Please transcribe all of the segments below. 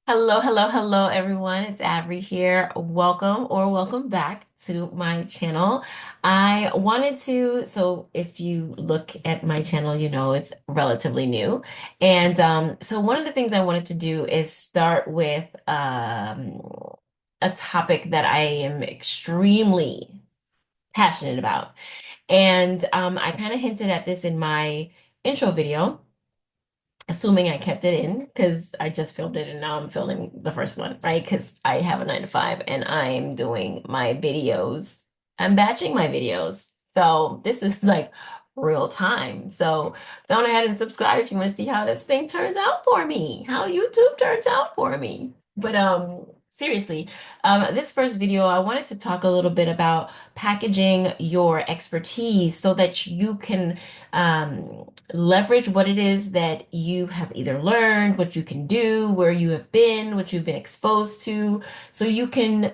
Hello, hello, hello, everyone. It's Avery here. Welcome or welcome back to my channel. So if you look at my channel, you know it's relatively new. And so one of the things I wanted to do is start with a topic that I am extremely passionate about. And I kind of hinted at this in my intro video, assuming I kept it in because I just filmed it and now I'm filming the first one, right? Because I have a 9 to 5 and I'm doing my videos. I'm batching my videos. So this is like real time. So go on ahead and subscribe if you want to see how this thing turns out for me, how YouTube turns out for me. But seriously, this first video, I wanted to talk a little bit about packaging your expertise so that you can leverage what it is that you have either learned, what you can do, where you have been, what you've been exposed to, so you can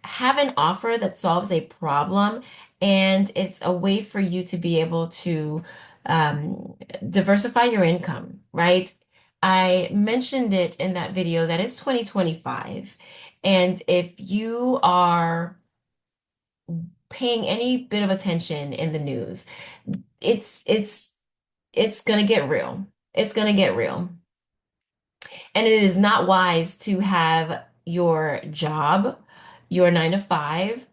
have an offer that solves a problem. And it's a way for you to be able to diversify your income, right? I mentioned it in that video that it's 2025. And if you are paying any bit of attention in the news, it's it's it's gonna get real. It's gonna get real. And it is not wise to have your job, your 9 to 5,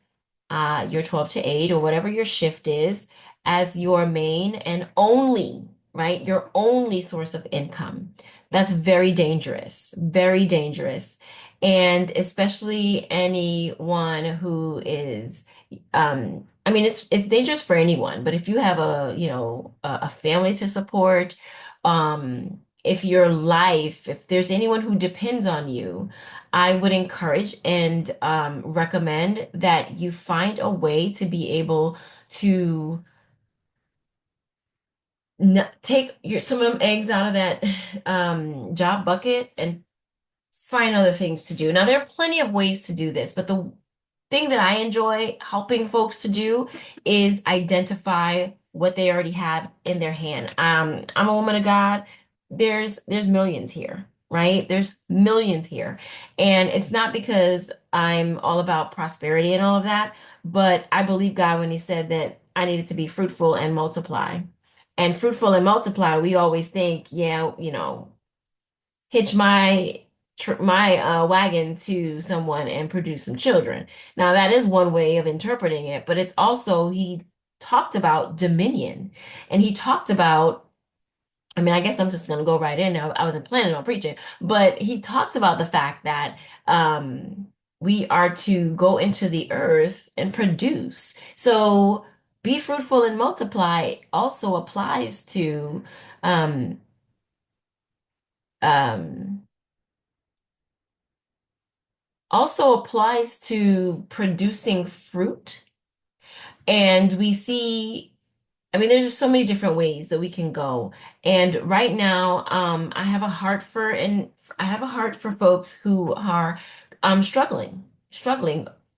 your 12 to 8, or whatever your shift is, as your main and only, right? Your only source of income. That's very dangerous, very dangerous. And especially anyone who is, I mean, it's dangerous for anyone, but if you have a family to support, if your life, if there's anyone who depends on you, I would encourage and recommend that you find a way to be able to take some of them eggs out of that job bucket and find other things to do. Now, there are plenty of ways to do this, but the thing that I enjoy helping folks to do is identify what they already have in their hand. I'm a woman of God. There's millions here, right? There's millions here. And it's not because I'm all about prosperity and all of that, but I believe God when he said that I needed to be fruitful and multiply. And fruitful and multiply, we always think, yeah, hitch my wagon to someone and produce some children. Now that is one way of interpreting it, but it's also he talked about dominion and he talked about I mean, I guess I'm just going to go right in now. I wasn't planning on preaching, but he talked about the fact that we are to go into the earth and produce. So be fruitful and multiply also applies to um, um, producing fruit. And we see, I mean, there's just so many different ways that we can go. And right now, I have a heart for folks who are struggling.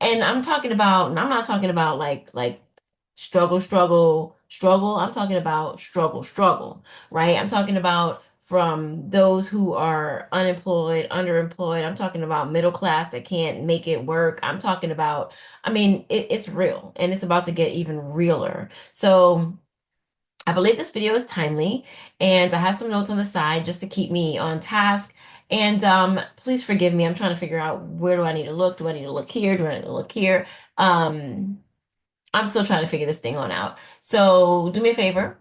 And I'm not talking about like struggle. I'm talking about struggle, right? I'm talking about from those who are unemployed, underemployed. I'm talking about middle class that can't make it work. I mean, it's real and it's about to get even realer. So I believe this video is timely, and I have some notes on the side just to keep me on task. And please forgive me. I'm trying to figure out where do I need to look? Do I need to look here? Do I need to look here? Um, I'm still trying to figure this thing on out. So do me a favor,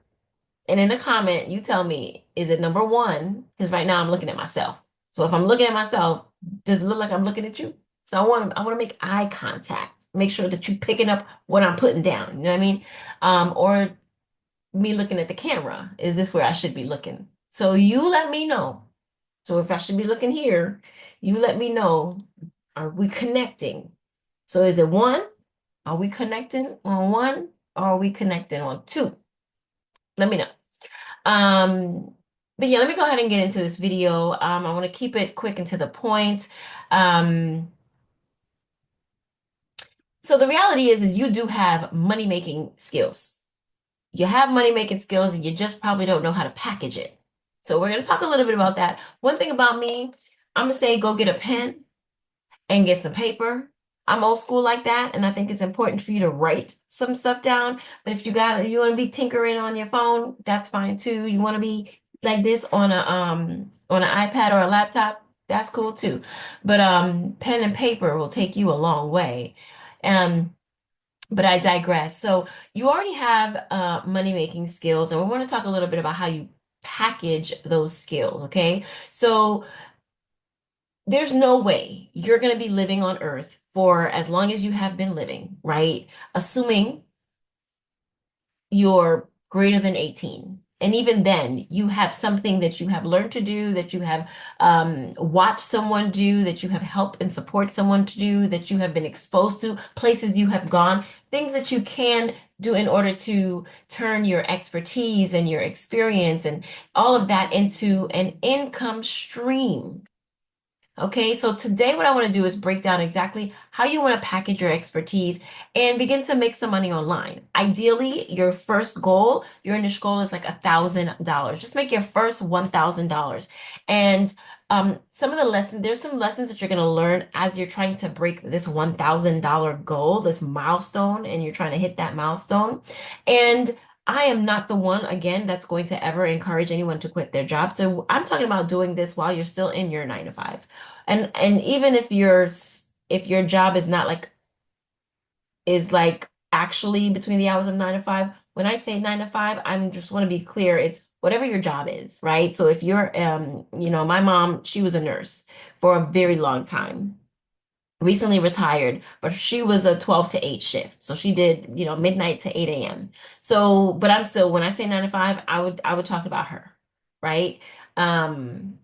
and in the comment, you tell me, is it number one? Because right now I'm looking at myself. So if I'm looking at myself, does it look like I'm looking at you? So I want to make eye contact. Make sure that you're picking up what I'm putting down. You know what I mean? Or me looking at the camera. Is this where I should be looking? So you let me know. So if I should be looking here, you let me know. Are we connecting? So is it one? Are we connecting on one? Or are we connecting on two? Let me know. Um, but yeah, let me go ahead and get into this video. I want to keep it quick and to the point. Um, so the reality is you do have money making skills. You have money making skills and you just probably don't know how to package it. So we're going to talk a little bit about that. One thing about me, I'm gonna say go get a pen and get some paper. I'm old school like that, and I think it's important for you to write some stuff down. But if you want to be tinkering on your phone, that's fine too. You want to be like this on an iPad or a laptop, that's cool too. But pen and paper will take you a long way. Um, but I digress. So you already have money making skills, and we want to talk a little bit about how you package those skills. Okay, so there's no way you're going to be living on Earth for as long as you have been living, right? Assuming you're greater than 18. And even then, you have something that you have learned to do, that you have watched someone do, that you have helped and support someone to do, that you have been exposed to, places you have gone, things that you can do in order to turn your expertise and your experience and all of that into an income stream. Okay, so today what I want to do is break down exactly how you want to package your expertise and begin to make some money online. Ideally, your first goal, your initial goal is like $1,000. Just make your first $1,000. And some of the lessons, there's some lessons that you're going to learn as you're trying to break this $1,000 goal, this milestone, and you're trying to hit that milestone. And I am not the one, again, that's going to ever encourage anyone to quit their job. So I'm talking about doing this while you're still in your 9 to 5. And even if your job is not like is like actually between the hours of 9 to 5, when I say 9 to 5, I'm just want to be clear, it's whatever your job is, right? So if you're my mom, she was a nurse for a very long time, recently retired, but she was a 12 to 8 shift. So she did, midnight to 8 a.m. So, but I'm still, when I say 9 to 5, I would talk about her, right? Um,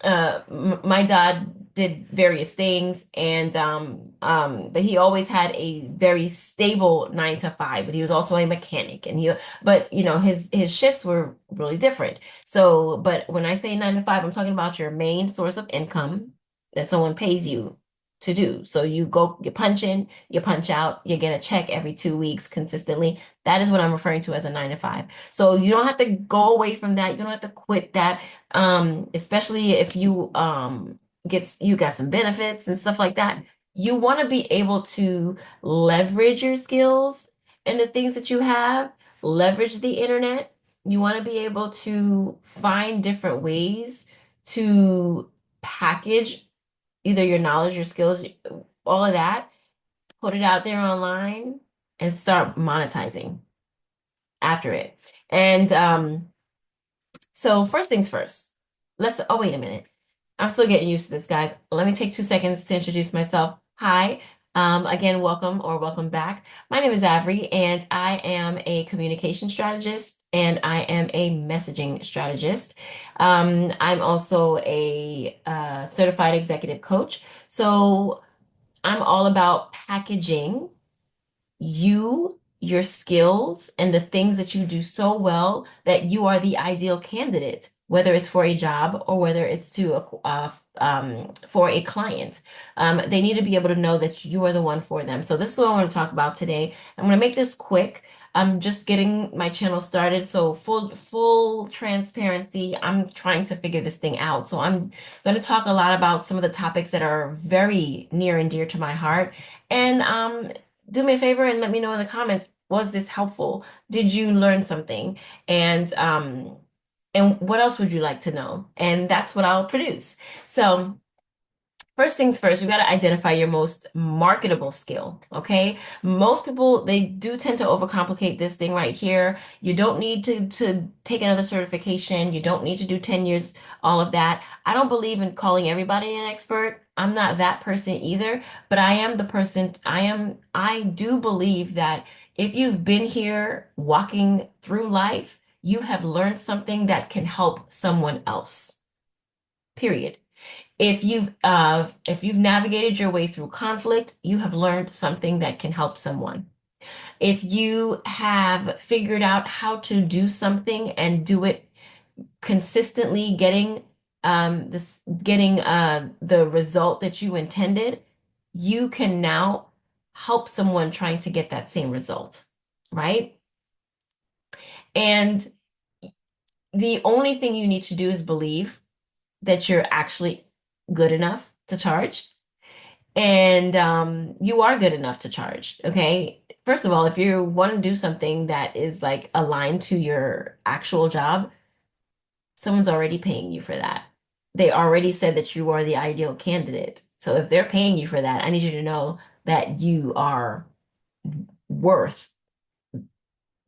my dad did various things and but he always had a very stable 9 to 5, but he was also a mechanic and but his shifts were really different. So but when I say 9 to 5, I'm talking about your main source of income that someone pays you to do. So you go, you punch in, you punch out, you get a check every 2 weeks consistently. That is what I'm referring to as a 9 to 5. So you don't have to go away from that. You don't have to quit that, especially if you got some benefits and stuff like that. You want to be able to leverage your skills and the things that you have, leverage the internet. You want to be able to find different ways to package either your knowledge, your skills, all of that, put it out there online and start monetizing after it. And so first things first, oh, wait a minute. I'm still getting used to this, guys. Let me take 2 seconds to introduce myself. Hi. Again, welcome or welcome back. My name is Avery, and I am a communication strategist and I am a messaging strategist. I'm also a certified executive coach. So I'm all about packaging your skills, and the things that you do so well that you are the ideal candidate, whether it's for a job or whether it's for a client. They need to be able to know that you are the one for them. So this is what I want to talk about today. I'm going to make this quick. I'm just getting my channel started, so full transparency. I'm trying to figure this thing out. So I'm going to talk a lot about some of the topics that are very near and dear to my heart. And do me a favor and let me know in the comments, was this helpful? Did you learn something? And what else would you like to know? And that's what I'll produce. So first things first, you got to identify your most marketable skill, okay? Most people, they do tend to overcomplicate this thing right here. You don't need to take another certification. You don't need to do 10 years, all of that. I don't believe in calling everybody an expert. I'm not that person either, but I am the person, I do believe that if you've been here walking through life, you have learned something that can help someone else, period. If you've navigated your way through conflict, you have learned something that can help someone. If you have figured out how to do something and do it consistently, getting the result that you intended, you can now help someone trying to get that same result, right? And the only thing you need to do is believe that you're actually good enough to charge, and you are good enough to charge. Okay. First of all, if you want to do something that is like aligned to your actual job, someone's already paying you for that. They already said that you are the ideal candidate. So if they're paying you for that, I need you to know that you are worth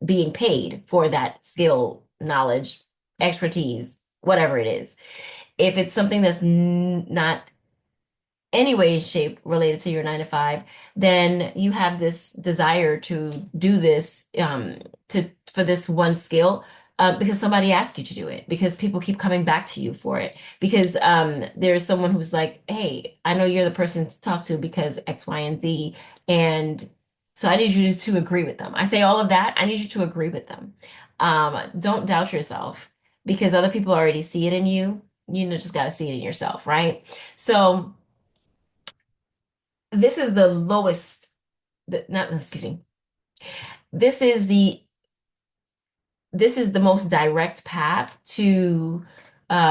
being paid for that skill, knowledge, expertise, whatever it is. If it's something that's not any way, shape related to your 9 to 5, then you have this desire to do this to for this one skill because somebody asked you to do it, because people keep coming back to you for it, because there's someone who's like, hey, I know you're the person to talk to because X, Y, and Z, and so I need you to agree with them. I say all of that. I need you to agree with them. Don't doubt yourself because other people already see it in you. You know, just got to see it in yourself, right? So this is the lowest, not, excuse me. This is the this is the most direct path to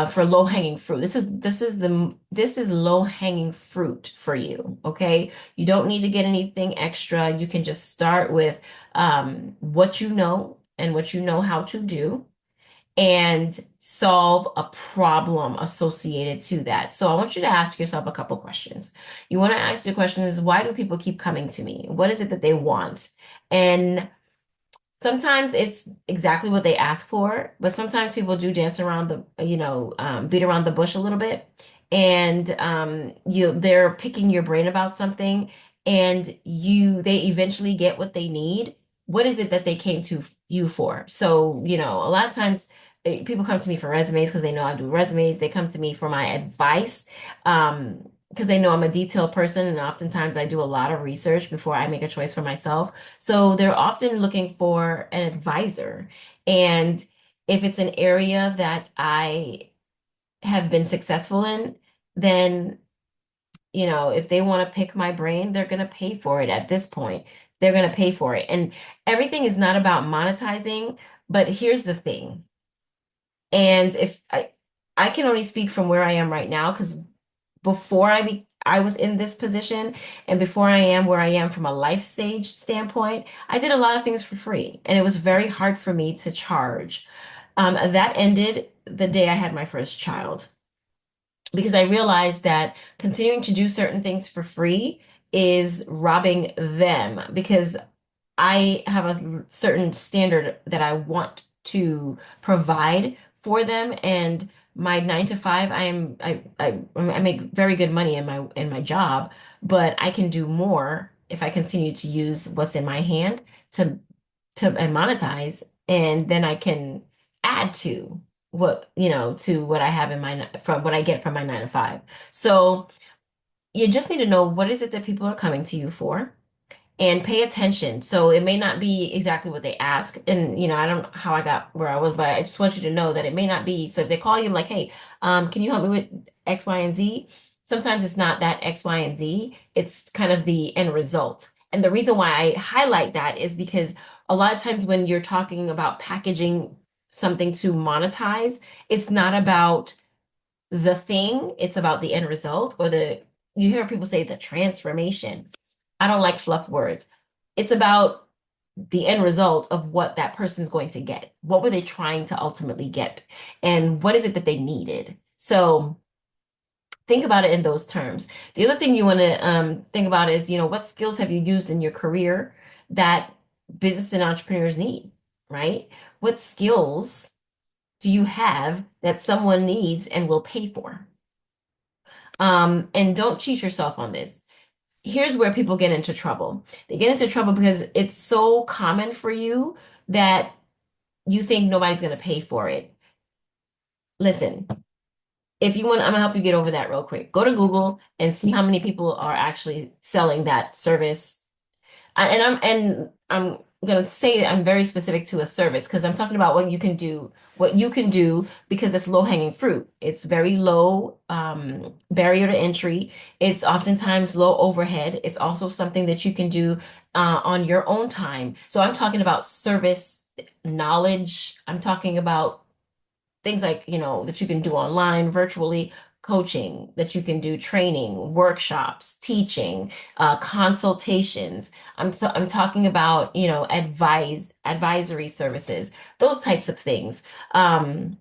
for low-hanging fruit. This is low-hanging fruit for you, okay? You don't need to get anything extra. You can just start with what you know and what you know how to do, and solve a problem associated to that. So I want you to ask yourself a couple questions. You want to ask the question is, why do people keep coming to me? What is it that they want? And sometimes it's exactly what they ask for, but sometimes people do dance around beat around the bush a little bit, and they're picking your brain about something, and they eventually get what they need. What is it that they came to you for? So, a lot of times people come to me for resumes because they know I do resumes. They come to me for my advice, because they know I'm a detailed person, and oftentimes I do a lot of research before I make a choice for myself. So they're often looking for an advisor. And if it's an area that I have been successful in, then, if they want to pick my brain, they're going to pay for it at this point. They're going to pay for it. And everything is not about monetizing, but here's the thing. And if I can only speak from where I am right now, because before I was in this position, and before I am where I am from a life stage standpoint, I did a lot of things for free, and it was very hard for me to charge. That ended the day I had my first child, because I realized that continuing to do certain things for free is robbing them, because I have a certain standard that I want to provide for them, and my 9 to 5, I make very good money in my job, but I can do more if I continue to use what's in my hand to and monetize, and then I can add to what I have in my from what I get from my 9 to 5. So you just need to know, what is it that people are coming to you for, and pay attention. So it may not be exactly what they ask. And, I don't know how I got where I was, but I just want you to know that it may not be. So if they call you like, hey, can you help me with X, Y, and Z? Sometimes it's not that X, Y, and Z. It's kind of the end result. And the reason why I highlight that is because a lot of times when you're talking about packaging something to monetize, it's not about the thing, it's about the end result, or you hear people say the transformation. I don't like fluff words. It's about the end result of what that person's going to get. What were they trying to ultimately get? And what is it that they needed? So think about it in those terms. The other thing you want to think about is, what skills have you used in your career that business and entrepreneurs need, right? What skills do you have that someone needs and will pay for? And don't cheat yourself on this. Here's where people get into trouble. They get into trouble because it's so common for you that you think nobody's going to pay for it. Listen, if you want, I'm gonna help you get over that real quick. Go to Google and see how many people are actually selling that service. And I'm gonna say I'm very specific to a service, because I'm talking about what you can do because it's low-hanging fruit. It's very low barrier to entry. It's oftentimes low overhead. It's also something that you can do on your own time. So I'm talking about service knowledge. I'm talking about things like, that you can do online, virtually, coaching that you can do, training, workshops, teaching, consultations. I'm talking about, advisory services, those types of things. Um,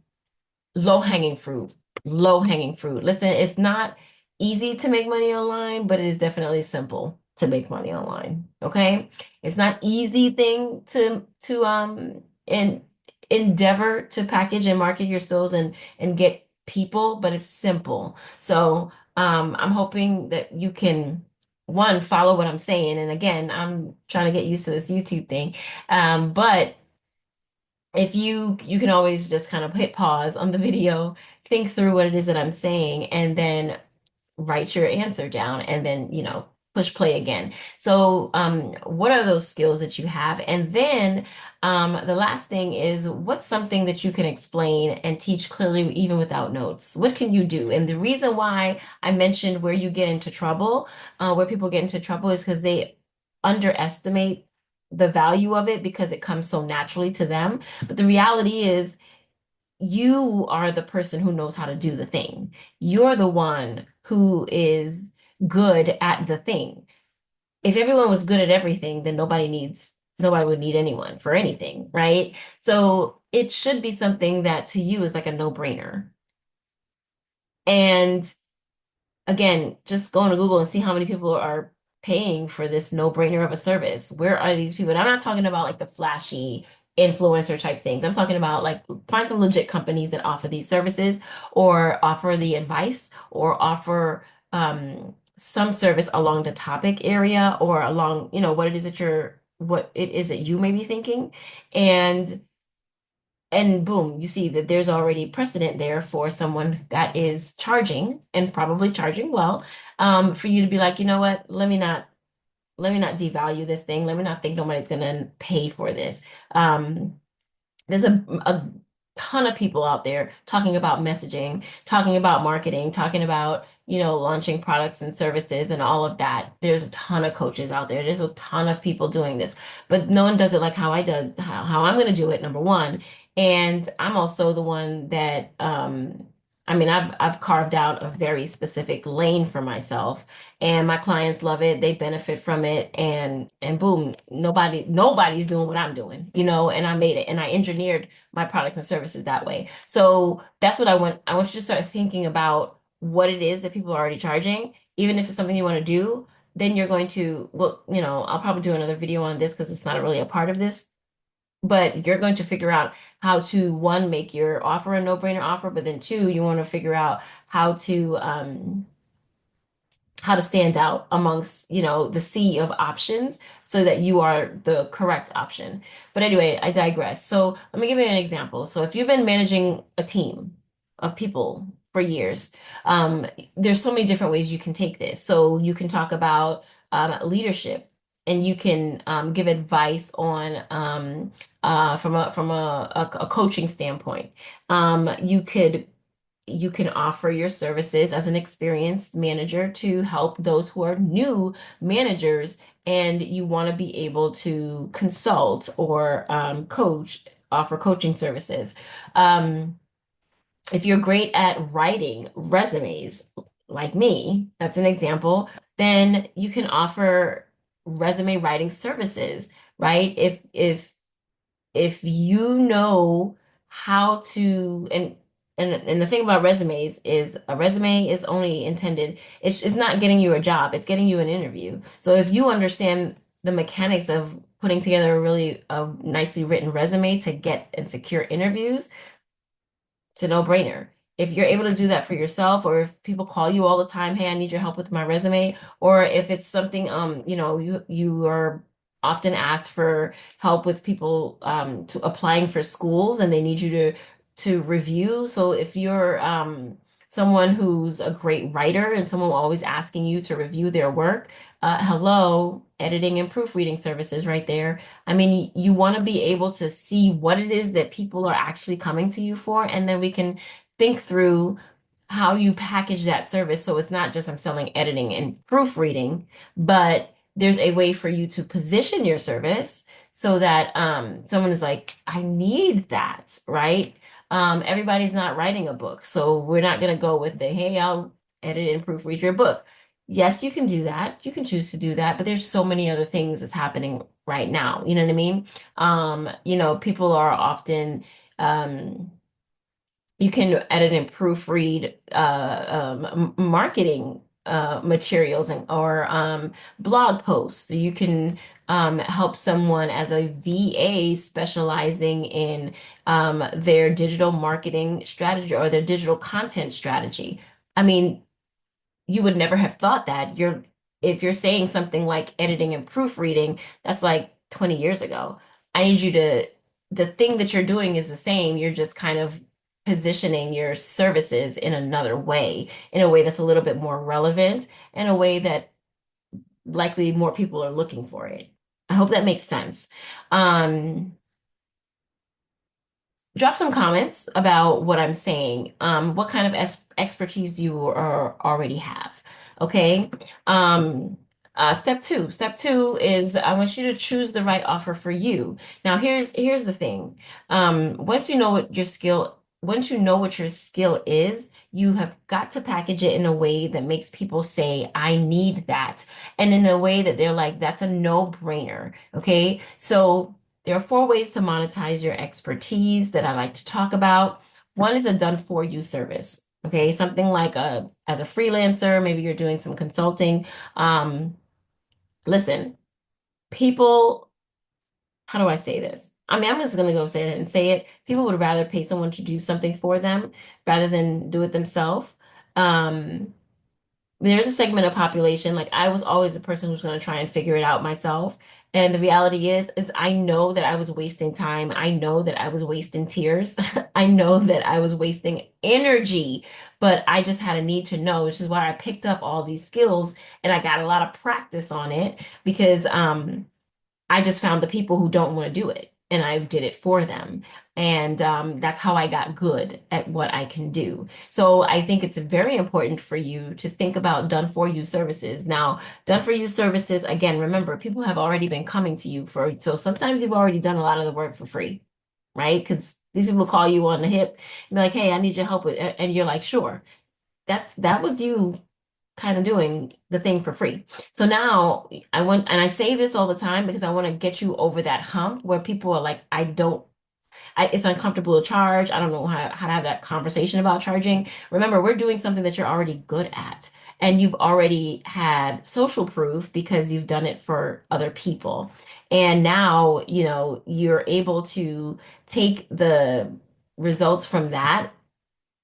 low hanging fruit, low hanging fruit. Listen, it's not easy to make money online, but it is definitely simple to make money online. Okay. It's not easy thing to endeavor to package and market your stores and get people, but it's simple. So I'm hoping that you can one follow what I'm saying. And again, I'm trying to get used to this YouTube thing. But if you can always just kind of hit pause on the video, think through what it is that I'm saying, and then write your answer down, and then, push play again. So, what are those skills that you have? And then, the last thing is, what's something that you can explain and teach clearly even without notes? What can you do? And the reason why I mentioned where you get into trouble, where people get into trouble is because they underestimate the value of it because it comes so naturally to them. But the reality is, you are the person who knows how to do the thing. You're the one who is good at the thing. If everyone was good at everything, then nobody would need anyone for anything, right? So it should be something that to you is like a no-brainer. And again, just go on Google and see how many people are paying for this no-brainer of a service. Where are these people? And I'm not talking about like the flashy influencer type things. I'm talking about like find some legit companies that offer these services or offer the advice or offer some service along the topic area or along, what it is that you may be thinking. And boom, you see that there's already precedent there for someone that is charging and probably charging well, for you to be like, you know what, let me not devalue this thing. Let me not think nobody's gonna pay for this. There's a ton of people out there talking about messaging, talking about marketing, talking about, launching products and services and all of that. There's a ton of coaches out there. There's a ton of people doing this, but no one does it like how I did, how I'm going to do it, number one. And I'm also the one that, I mean, I've carved out a very specific lane for myself, and my clients love it. They benefit from it, and boom, nobody's doing what I'm doing, and I made it, and I engineered my products and services that way. So that's what I want. I want you to start thinking about what it is that people are already charging, even if it's something you want to do. Then you're going to, well, I'll probably do another video on this because it's not really a part of this, but you're going to figure out how to, one, make your offer a no-brainer offer, but then two, you want to figure out how to stand out amongst, the sea of options so that you are the correct option. But anyway, I digress. So let me give you an example. So if you've been managing a team of people for years, there's so many different ways you can take this. So you can talk about leadership, and you can give advice on from a coaching standpoint. You can offer your services as an experienced manager to help those who are new managers, and you want to be able to consult or offer coaching services. Um, if you're great at writing resumes, like me, that's an example, then you can offer resume writing services, right? If you know how to, and the thing about resumes is a resume is only intended, it's not getting you a job, it's getting you an interview. So if you understand the mechanics of putting together a really nicely written resume to get and secure interviews, it's a no-brainer. If you're able to do that for yourself, or if people call you all the time, hey, I need your help with my resume, or if it's something, you are often asked for help with people to applying for schools, and they need you to review. So if you're someone who's a great writer and someone always asking you to review their work, hello, editing and proofreading services right there. I mean, you want to be able to see what it is that people are actually coming to you for, and then we can think through how you package that service. So it's not just I'm selling editing and proofreading, but there's a way for you to position your service so that someone is like, I need that, right? Everybody's not writing a book, so we're not going to go with the, hey, I'll edit and proofread your book. Yes, you can do that. You can choose to do that, but there's so many other things that's happening right now. You know what I mean? People are often you can edit and proofread marketing materials and or blog posts. So you can help someone as a VA specializing in their digital marketing strategy or their digital content strategy. I mean, you would never have thought that. If you're saying something like editing and proofreading, that's like 20 years ago. I need you to, the thing that you're doing is the same. You're just kind of positioning your services in another way, in a way that's a little bit more relevant, in a way that likely more people are looking for it. I hope that makes sense. Um, Drop some comments about what I'm saying. What kind of expertise do you already have? Okay. Um, Step two. Step two is I want you to choose the right offer for you. Now, here's the thing. Once you know what your skill is, you have got to package it in a way that makes people say, I need that. And in a way that they're like, that's a no-brainer. Okay. So there are four ways to monetize your expertise that I like to talk about. One is a done for you service. Okay, something like as a freelancer, maybe you're doing some consulting. Um, Listen, people, how do I say this? I mean, I'm just gonna go say it and say it. People would rather pay someone to do something for them rather than do it themselves. Um, there's a segment of population, like I was always the person who's going to try and figure it out myself. And the reality is I know that I was wasting time. I know that I was wasting tears. I know that I was wasting energy, but I just had a need to know, which is why I picked up all these skills and I got a lot of practice on it because I just found the people who don't want to do it and I did it for them. And that's how I got good at what I can do. So I think it's very important for you to think about done for you services. Now, done for you services, again, remember, people have already been coming to you so sometimes you've already done a lot of the work for free, right? Because these people call you on the hip and be like, hey, I need your help with, and you're like, sure. That was you kind of doing the thing for free. So now I want, and I say this all the time because I want to get you over that hump where people are like, it's uncomfortable to charge. I don't know how to have that conversation about charging. Remember, we're doing something that you're already good at. And you've already had social proof because you've done it for other people. And now, you're able to take the results from that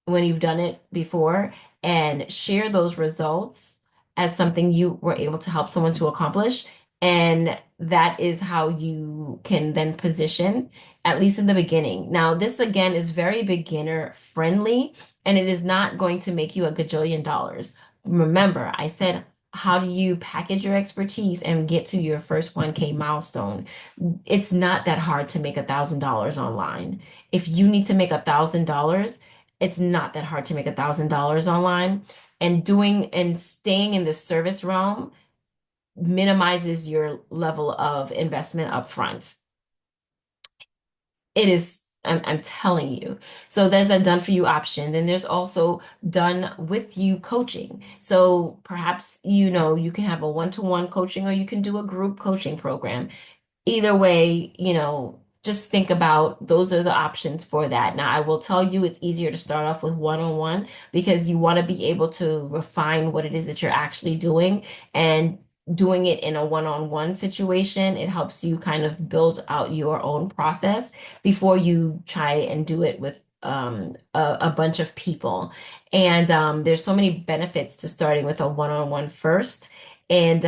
when you've done it before and share those results as something you were able to help someone to accomplish. And that is how you can then position, at least in the beginning. Now, this again is very beginner friendly, and it is not going to make you a gajillion dollars. Remember, I said, how do you package your expertise and get to your first 1K milestone? It's not that hard to make $1,000 online. If you need to make $1,000, it's not that hard to make $1,000 online. And doing and staying in the service realm minimizes your level of investment upfront. I'm telling you. So there's a done for you option. Then there's also done with you coaching. So perhaps, you can have a one-to-one coaching or you can do a group coaching program. Either way, just think about those are the options for that. Now, I will tell you it's easier to start off with one-on-one because you want to be able to refine what it is that you're actually doing and doing it in a one-on-one situation. It helps you kind of build out your own process before you try and do it with a bunch of people. And there's so many benefits to starting with a one-on-one first. And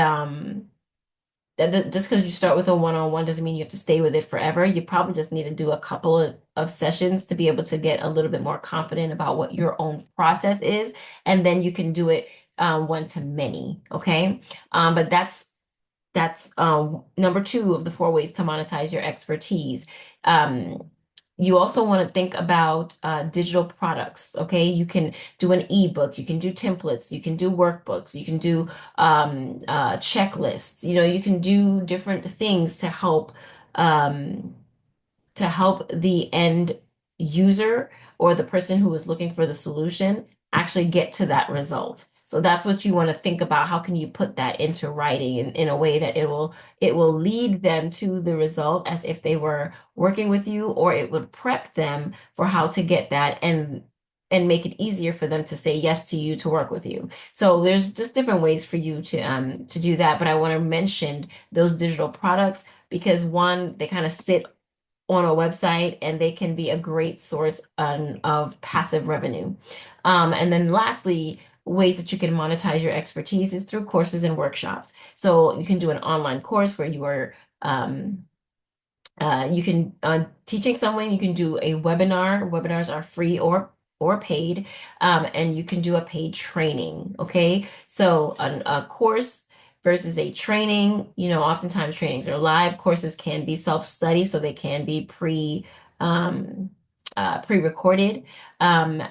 just because you start with a one-on-one doesn't mean you have to stay with it forever. You probably just need to do a couple of sessions to be able to get a little bit more confident about what your own process is, and then you can do it one to many. Okay, but that's number two of the four ways to monetize your expertise. Um, You also want to think about digital products. Okay, you can do an ebook, you can do templates, you can do workbooks, you can do checklists. You know, you can do different things um, to help the end user or the person who is looking for the solution actually get to that result. So that's what you want to think about. How can you put that into writing in a way that it will lead them to the result as if they were working with you, or it would prep them for how to get that and make it easier for them to say yes to you to work with you. So there's just different ways for you to do that. But I want to mention those digital products because one, they kind of sit on a website and they can be a great source of passive revenue. And then lastly, ways that you can monetize your expertise is through courses and workshops. So you can do an online course where you can teaching someone, you can do a webinar. Webinars are free or paid, and you can do a paid training. Okay, so a course versus a training. You know, oftentimes trainings are live. Courses can be self-study, so they can be um, pre-recorded. Um,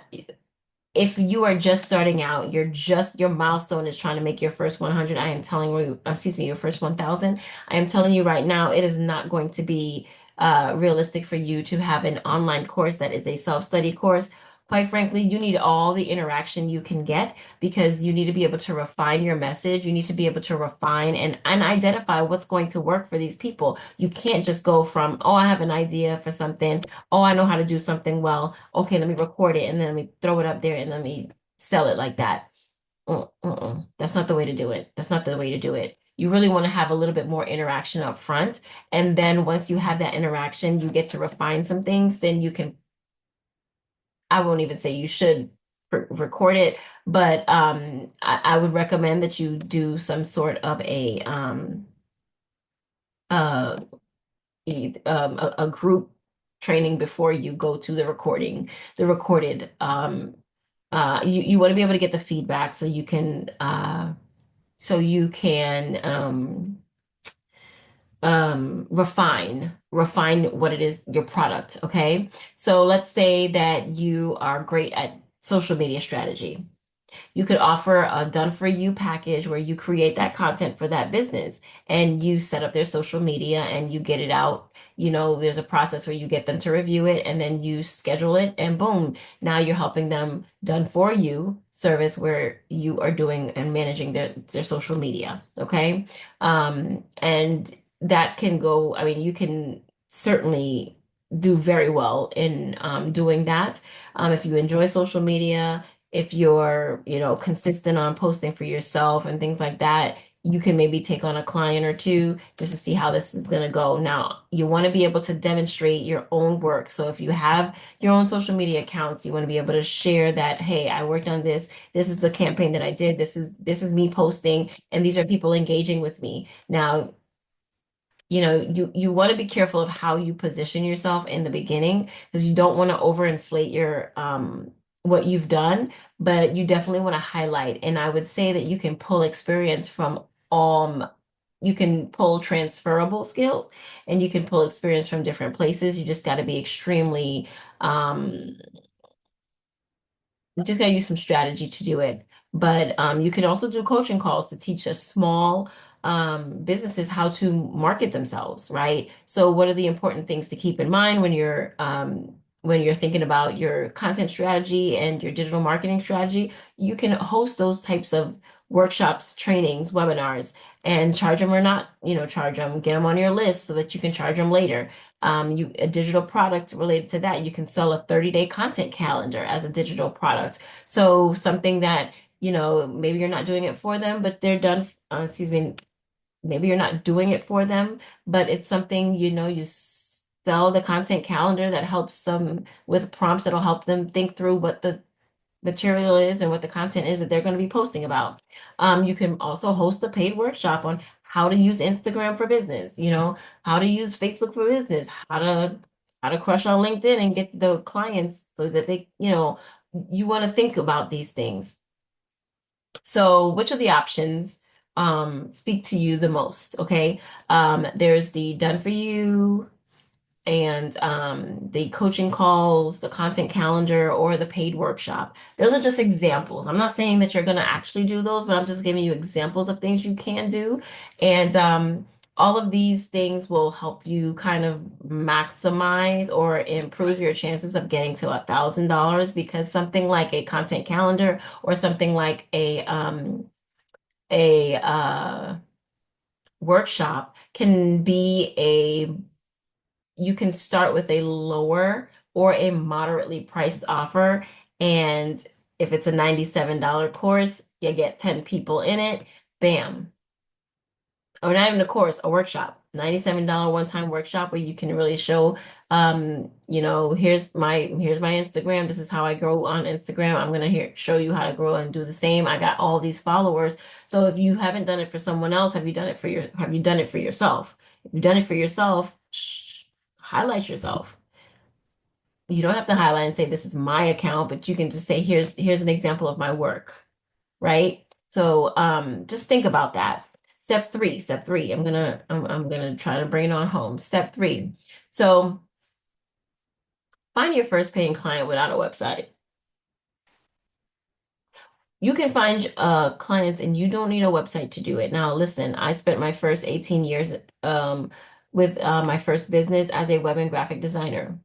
if you are just starting out, your milestone is trying to make your first 100. I am telling you, excuse me, your first 1,000. I am telling you right now, it is not going to be realistic for you to have an online course that is a self-study course. Quite frankly, you need all the interaction you can get because you need to be able to refine your message. You need to be able to refine and identify what's going to work for these people. You can't just go from, oh, I have an idea for something. Oh, I know how to do something well. Okay, let me record it and then let me throw it up there and let me sell it like that. That's not the way to do it. That's not the way to do it. You really want to have a little bit more interaction up front. And then once you have that interaction, you get to refine some things, then you can, I won't even say you should record it, but I would recommend that you do some sort of uh, a group training before you go to the recorded. You want to be able to get the feedback so you can refine what it is, your product. Okay. So let's say that you are great at social media strategy. You could offer a done for you package where you create that content for that business and you set up their social media and you get it out. You know, there's a process where you get them to review it and then you schedule it and boom, now you're helping them done for you service where you are doing and managing their social media. Okay. And that can go, I mean, you can certainly do very well in doing that. If you enjoy social media, if you're, consistent on posting for yourself and things like that, you can maybe take on a client or two just to see how this is going to go. Now, you want to be able to demonstrate your own work. So if you have your own social media accounts, you want to be able to share that, hey, I worked on this. This is the campaign that I did. This is me posting, and these are people engaging with me. Now, you want to be careful of how you position yourself in the beginning because you don't want to overinflate your what you've done, but you definitely want to highlight. And I would say that you can pull experience from you can pull transferable skills and you can pull experience from different places. You just got to be extremely um you just gotta use some strategy to do it. But you can also do coaching calls to teach a small businesses how to market themselves, right? So what are the important things to keep in mind when you're thinking about your content strategy and your digital marketing strategy? You can host those types of workshops, trainings, webinars, and charge them or not, charge them, get them on your list so that you can charge them later. A digital product related to that, you can sell a 30-day content calendar as a digital product. So something that, maybe you're not doing it for them, but they're done, excuse me, maybe you're not doing it for them, but it's something, you sell the content calendar that helps them with prompts that'll help them think through what the material is and what the content is that they're going to be posting about. You can also host a paid workshop on how to use Instagram for business, how to use Facebook for business, how to crush on LinkedIn and get the clients so that you want to think about these things. So which of the options speak to you the most? Okay. There's the done for you and the coaching calls, the content calendar, or the paid workshop. Those are just examples. I'm not saying that you're going to actually do those, but I'm just giving you examples of things you can do. And all of these things will help you kind of maximize or improve your chances of getting to $1,000, because something like a content calendar or something like a workshop can be a you can start with a lower or a moderately priced offer. And if it's a $97 course, you get 10 people in it. Bam. Or not even a course, a workshop. $97 one-time workshop where you can really show, here's my Instagram. This is how I grow on Instagram. I'm gonna show you how to grow and do the same. I got all these followers. So if you haven't done it for someone else, have you done it for yourself? If you've done it for yourself, highlight yourself. You don't have to highlight and say this is my account, but you can just say here's an example of my work, right? So just think about that. Step three. I'm gonna try to bring it on home. Step three. So find your first paying client without a website. You can find clients and you don't need a website to do it. Now, listen, I spent my first 18 years with my first business as a web and graphic designer.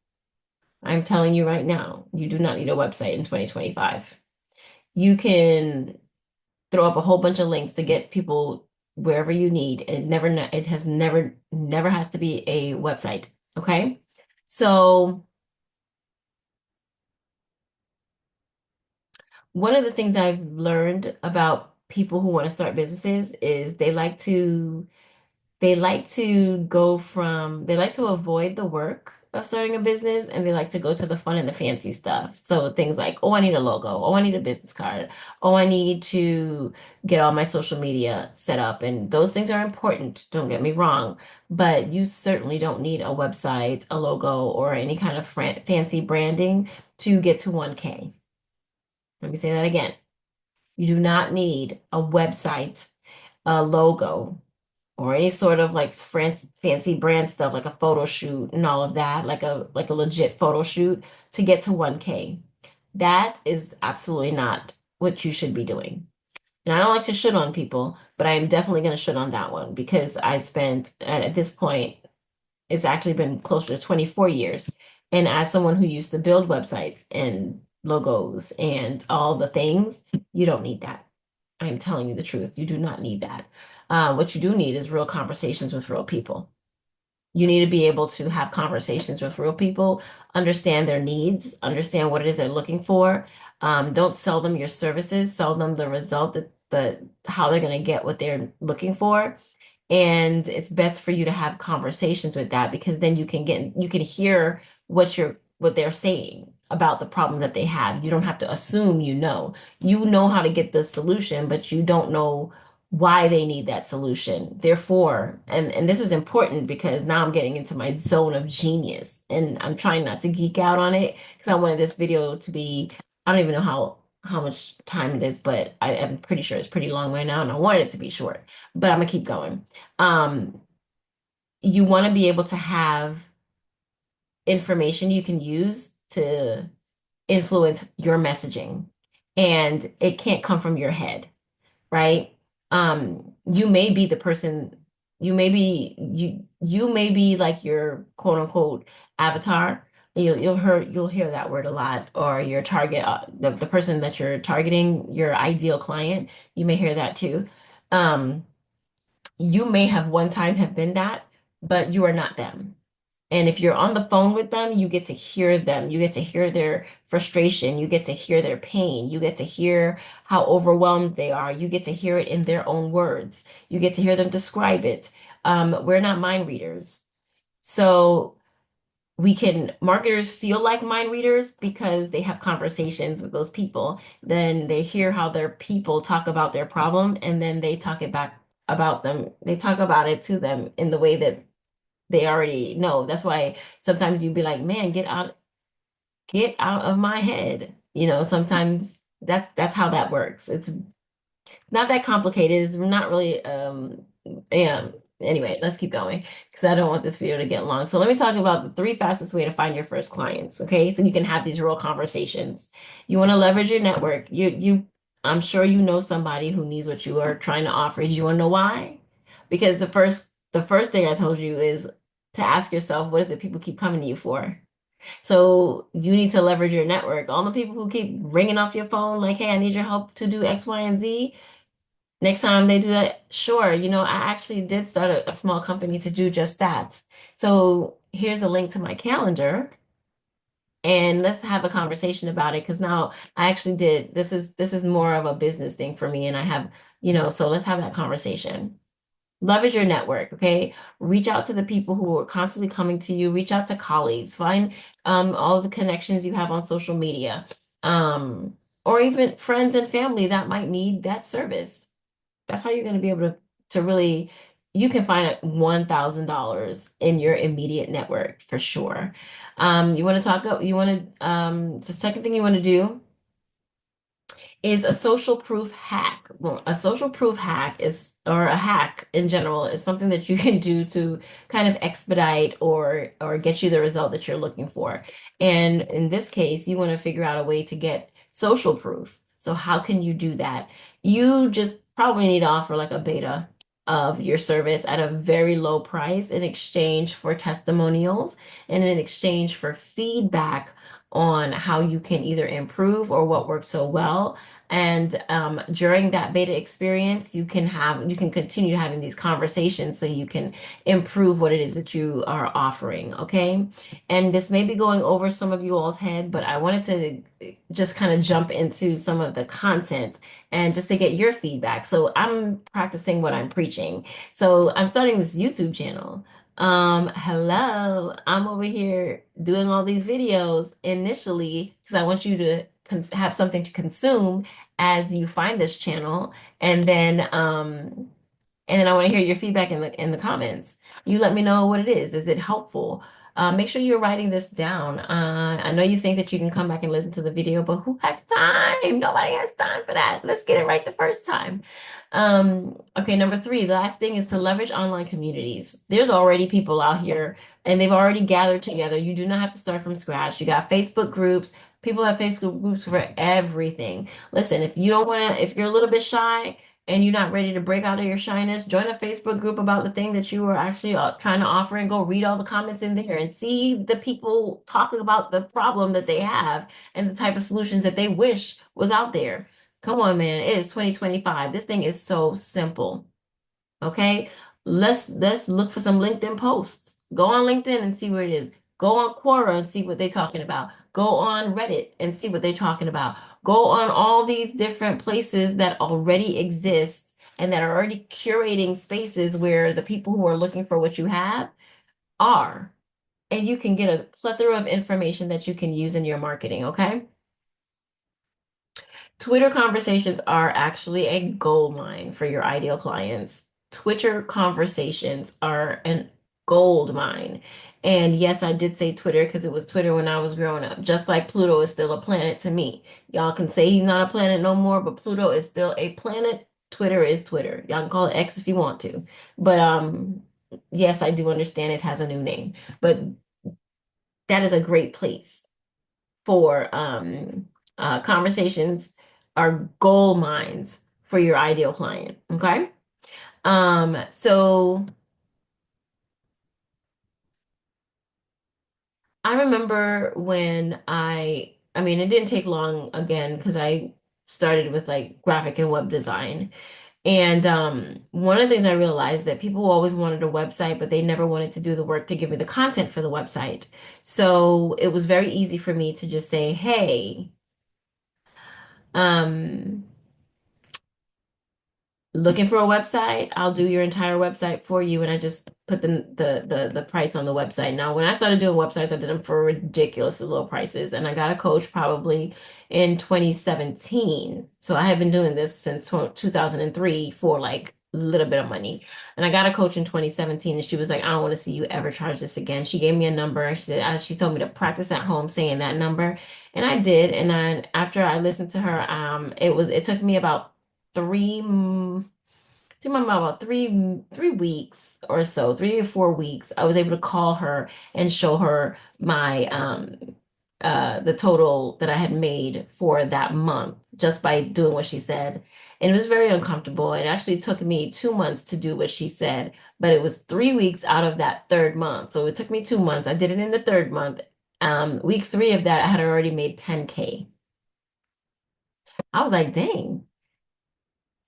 I'm telling you right now, you do not need a website in 2025. You can throw up a whole bunch of links to get people wherever you need. It has never has to be a website. Okay. So one of the things I've learned about people who want to start businesses is they like to avoid the work of starting a business, and they like to go to the fun and the fancy stuff. So things like, oh, I need a logo. Oh, I need a business card. Oh, I need to get all my social media set up. And those things are important, don't get me wrong. But you certainly don't need a website, a logo, or any kind of fancy branding to get to 1K. Let me say that again. You do not need a website, a logo, or any sort of like fancy brand stuff, like a photo shoot and all of that, like a legit photo shoot to get to 1K. That is absolutely not what you should be doing. And I don't like to shit on people, but I am definitely going to shit on that one because I spent at this point, it's actually been closer to 24 years. And as someone who used to build websites and logos and all the things, you don't need that. I'm telling you the truth. You do not need that. What you do need is real conversations with real people. You need to be able to have conversations with real people, understand their needs, understand what it is they're looking for. Don't sell them your services, sell them the result how they're going to get what they're looking for. And it's best for you to have conversations with that, because then you can hear what they're saying about the problem that they have. You don't have to assume you know. You know how to get the solution, but you don't know why they need that solution. Therefore, and this is important because now I'm getting into my zone of genius, and I'm trying not to geek out on it because I wanted this video to be, I don't even know how much time it is, but I'm pretty sure it's pretty long right now, and I wanted it to be short, but I'm gonna keep going. Um, you want to be able to have information you can use to influence your messaging, and it can't come from your head, right? You may be the person, you may be like your quote unquote avatar. You'll hear that word a lot, or your target, the person that you're targeting, your ideal client. You may hear that too. Um, you may have one time have been that, but you are not them. And if you're on the phone with them, you get to hear them. You get to hear their frustration. You get to hear their pain. You get to hear how overwhelmed they are. You get to hear it in their own words. You get to hear them describe it. We're not mind readers. So marketers feel like mind readers because they have conversations with those people. Then they hear how their people talk about their problem, and then they talk it back about them. They talk about it to them in the way that they already know. That's why sometimes you'd be like, man, get out of my head. Sometimes that's how that works. It's not that complicated. It's not really yeah. Anyway, let's keep going because I don't want this video to get long. So let me talk about the three fastest way to find your first clients. Okay, so you can have these real conversations. You want to leverage your network. I'm sure you know somebody who needs what you are trying to offer. Do you want to know why? Because the first thing I told you is to ask yourself, what is it people keep coming to you for? So you need to leverage your network. All the people who keep ringing off your phone, like, hey, I need your help to do X, Y, and Z. Next time they do that, sure. I actually did start a small company to do just that. So here's a link to my calendar and let's have a conversation about it because now I actually did this is more of a business thing for me and I have, so let's have that conversation. Leverage your network, okay? Reach out to the people who are constantly coming to you, reach out to colleagues, find all the connections you have on social media, or even friends and family that might need that service. That's how you're going to be able to really, you can find $1,000 in your immediate network for sure. The second thing you want to do is a social proof hack. Well, a social proof hack or a hack in general, is something that you can do to kind of expedite or get you the result that you're looking for. And in this case, you want to figure out a way to get social proof. So how can you do that? You just probably need to offer like a beta of your service at a very low price in exchange for testimonials and in exchange for feedback on how you can either improve or what works so well. And during that beta experience, you can continue having these conversations so you can improve what it is that you are offering. Okay. And this may be going over some of you all's head, but I wanted to just kind of jump into some of the content and just to get your feedback. So I'm practicing what I'm preaching. So I'm starting this YouTube channel. Hello, I'm over here doing all these videos initially because I want you to have something to consume as you find this channel, and then I want to hear your feedback in the comments. You let me know what it is. Is it helpful? Make sure you're writing this down. I know you think that you can come back and listen to the video, but who has time? Nobody has time for that. Let's get it right the first time. Okay, number three, the last thing is to leverage online communities. There's already people out here and they've already gathered together. You do not have to start from scratch. You got Facebook groups. People have Facebook groups for everything. Listen, if you're a little bit shy, and you're not ready to break out of your shyness, join a Facebook group about the thing that you are actually trying to offer and go read all the comments in there and see the people talking about the problem that they have and the type of solutions that they wish was out there. Come on, man. It is 2025. This thing is so simple. Okay, let's look for some LinkedIn posts. Go on LinkedIn and see where it is. Go on Quora and see what they're talking about. Go on Reddit and see what they're talking about. Go on all these different places that already exist and that are already curating spaces where the people who are looking for what you have are. And you can get a plethora of information that you can use in your marketing, okay? Twitter conversations are actually a gold mine for your ideal clients. Twitter conversations are an gold mine. And yes, I did say Twitter because it was Twitter when I was growing up. Just like Pluto is still a planet to me. Y'all can say he's not a planet no more, but Pluto is still a planet. Twitter is Twitter. Y'all can call it X if you want to. But yes, I do understand it has a new name. But that is a great place for conversations are gold mines for your ideal client. Okay. So I remember when I mean, it didn't take long again because I started with like graphic and web design. And one of the things I realized that people always wanted a website, but they never wanted to do the work to give me the content for the website. So it was very easy for me to just say, hey, um, looking for a website, I'll do your entire website for you, and I just put the price on the website. Now, when I started doing websites, I did them for ridiculously low prices, and I got a coach probably in 2017. So I have been doing this since 2003 for like a little bit of money. And I got a coach in 2017, and she was like, "I don't want to see you ever charge this again." She gave me a number. She told me to practice at home saying that number, and I did. And after I listened to her, it took me about three took my mom about three weeks or so, 3 or 4 weeks. I was able to call her and show her my the total that I had made for that month just by doing what she said. And it was very uncomfortable. It actually took me 2 months to do what she said, but it was 3 weeks out of that third month. So it took me 2 months. I did it in the third month. Week three of that, I had already made 10K. I was like, dang,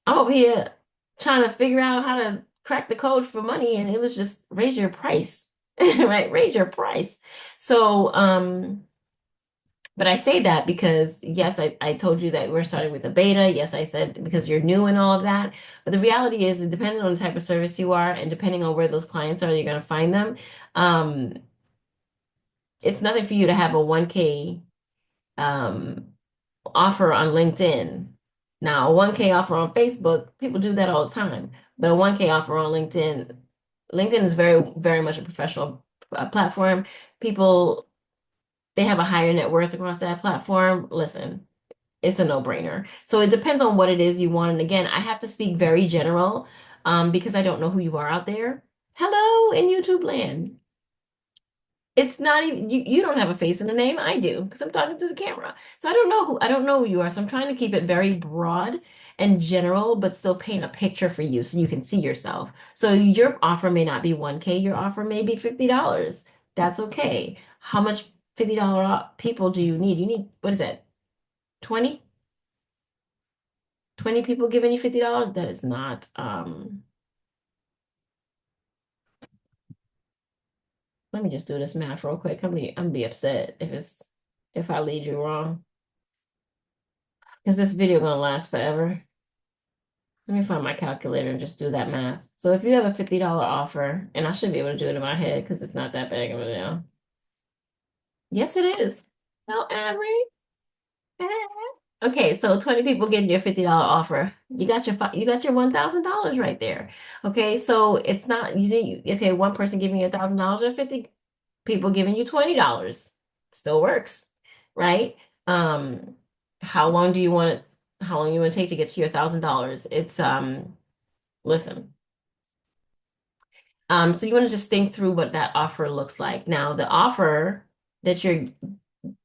I'm over here trying to figure out how to crack the code for money, and it was just raise your price, right? Raise your price. So, but I say that because yes, I told you that we're starting with a beta. Yes, I said because you're new and all of that. But the reality is, depending on the type of service you are and depending on where those clients are, you're going to find them. Um, it's nothing for you to have a 1K um, offer on LinkedIn. Now, a 1K offer on Facebook, people do that all the time. But a 1K offer on LinkedIn, LinkedIn is very, very much a professional platform. People, they have a higher net worth across that platform. Listen, it's a no-brainer. So it depends on what it is you want. And again, I have to speak very general because I don't know who you are out there. Hello in YouTube land. It's not even you don't have a face and a name. I do because I'm talking to the camera. So I don't know who you are. So I'm trying to keep it very broad and general, but still paint a picture for you so you can see yourself. So your offer may not be 1K, your offer may be $50. That's okay. How much $50 people do you need? You need, what is that? 20? 20 people giving you $50? That is not let me just do this math real quick. I'm be upset if I lead you wrong. Is this video gonna last forever? Let me find my calculator and just do that math. So if you have a $50 offer, and I should be able to do it in my head because it's not that big of a deal. Yes, it is. No, Avery. Okay, so 20 people getting your $50 offer. You got your $1,000 right there. Okay, so it's not you need okay, one person giving you $1,000 or 50 people giving you $20. Still works, right? Um, how long do you want it, how long you want to take to get to your $1,000? It's listen. So you want to just think through what that offer looks like. Now, the offer that you're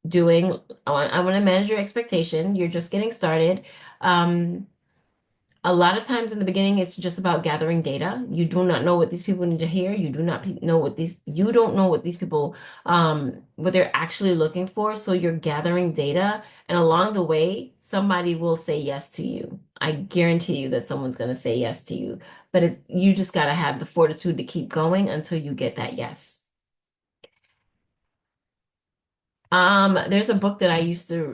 doing, I want to manage your expectation. You're just getting started. Um, a lot of times in the beginning, it's just about gathering data. You do not know what these people need to hear. You do not know you don't know what these people, what they're actually looking for. So you're gathering data, and along the way, somebody will say yes to you. I guarantee you that someone's going to say yes to you, but you just got to have the fortitude to keep going until you get that yes. There's a book that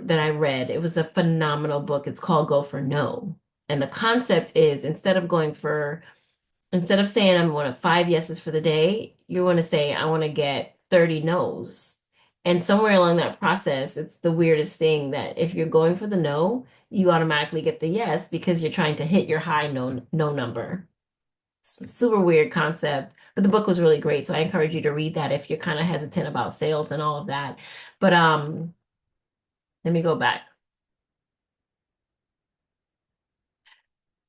that I read. It was a phenomenal book. It's called Go for No. And the concept is instead of saying I'm going to 5 yeses for the day, you want to say I want to get 30 no's. And somewhere along that process, it's the weirdest thing that if you're going for the no, you automatically get the yes because you're trying to hit your high no number. Super weird concept, but the book was really great. So I encourage you to read that if you're kind of hesitant about sales and all of that. But let me go back.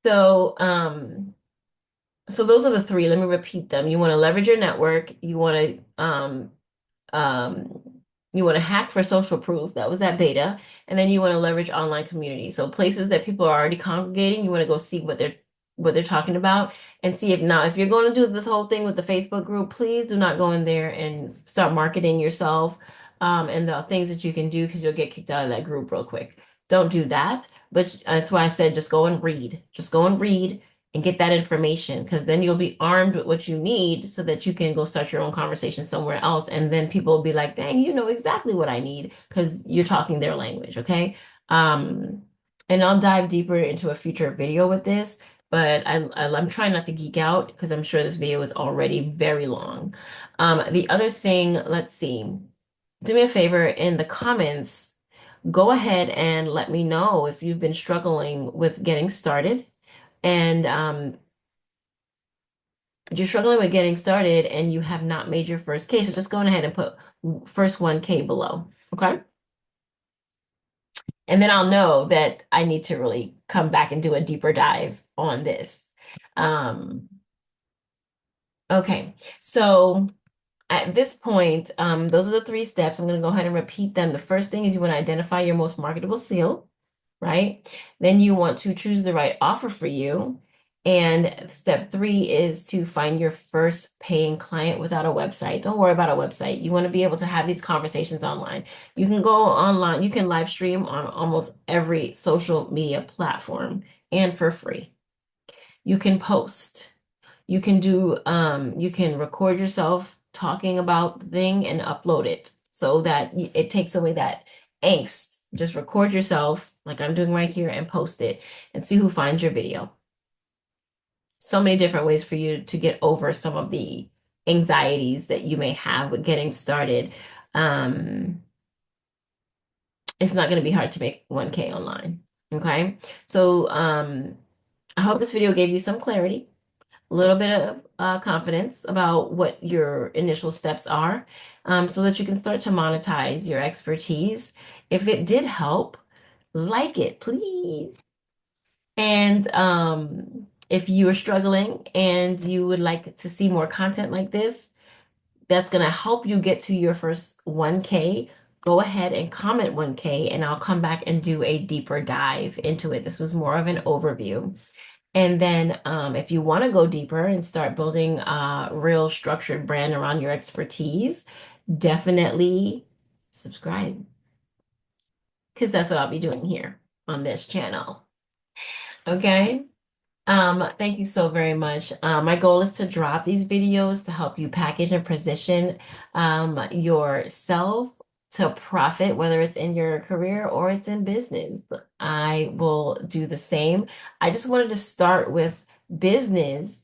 So so those are the three. Let me repeat them. You want to leverage your network. Um, you want to hack for social proof. That was that beta. And then you want to leverage online community. So places that people are already congregating, you want to go see what they're talking about and see if you're going to do this whole thing with the Facebook group, please do not go in there and start marketing yourself and the things that you can do because you'll get kicked out of that group real quick. Don't do that. But that's why I said just go and read. Just go and read and get that information because then you'll be armed with what you need so that you can go start your own conversation somewhere else. And then people will be like, dang, you know exactly what I need because you're talking their language. Okay. Um, and I'll dive deeper into a future video with this, but I'm trying not to geek out because I'm sure this video is already very long. The other thing, let's see, do me a favor in the comments, go ahead and let me know if you've been struggling with getting started and you're struggling with getting started and you have not made your first K, so just go ahead and put first 1K below, okay? And then I'll know that I need to really come back and do a deeper dive on this. Um, okay, so at this point, those are the three steps. I'm going to go ahead and repeat them. The first thing is you want to identify your most marketable seal, right? Then you want to choose the right offer for you. And step three is to find your first paying client without a website. Don't worry about a website. You want to be able to have these conversations online. You can go online, you can live stream on almost every social media platform and for free. You can post. You can record yourself talking about the thing and upload it so that it takes away that angst. Just record yourself like I'm doing right here and post it and see who finds your video. So many different ways for you to get over some of the anxieties that you may have with getting started. Um, it's not going to be hard to make 1K online. Okay. So, I hope this video gave you some clarity, a little bit of confidence about what your initial steps are, so that you can start to monetize your expertise. If it did help, like it, please. And if you are struggling and you would like to see more content like this, that's going to help you get to your first 1K. Go ahead and comment 1K, and I'll come back and do a deeper dive into it. This was more of an overview. And then if you want to go deeper and start building a real structured brand around your expertise, definitely subscribe because that's what I'll be doing here on this channel. Okay. Thank you so very much. My goal is to drop these videos to help you package and position yourself to profit, whether it's in your career or it's in business. I will do the same. I just wanted to start with business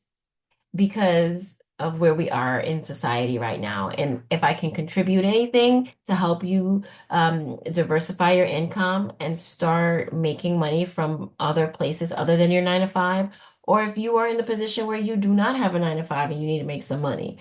because of where we are in society right now. And if I can contribute anything to help you diversify your income and start making money from other places other than your 9 to 5, or if you are in the position where you do not have a 9 to 5 and you need to make some money,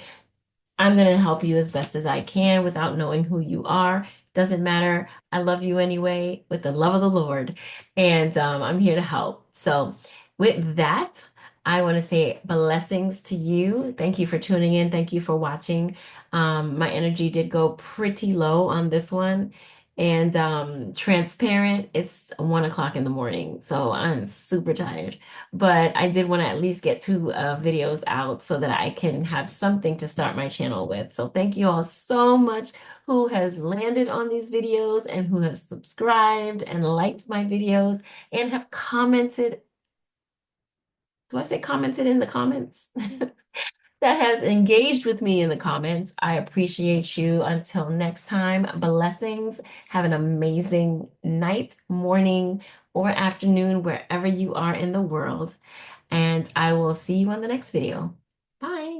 I'm going to help you as best as I can without knowing who you are. Doesn't matter. I love you anyway with the love of the Lord. And I'm here to help. So, with that, I want to say blessings to you. Thank you for tuning in. Thank you for watching. My energy did go pretty low on this one. And transparent, it's 1 o'clock in the morning. So, I'm super tired. But I did want to at least get two videos out so that I can have something to start my channel with. So thank you all so much who has landed on these videos and who have subscribed and liked my videos and have commented. Do I say commented in the comments? That has engaged with me in the comments. I appreciate you. Until next time, blessings. Have an amazing night, morning, or afternoon, wherever you are in the world. And I will see you on the next video. Bye.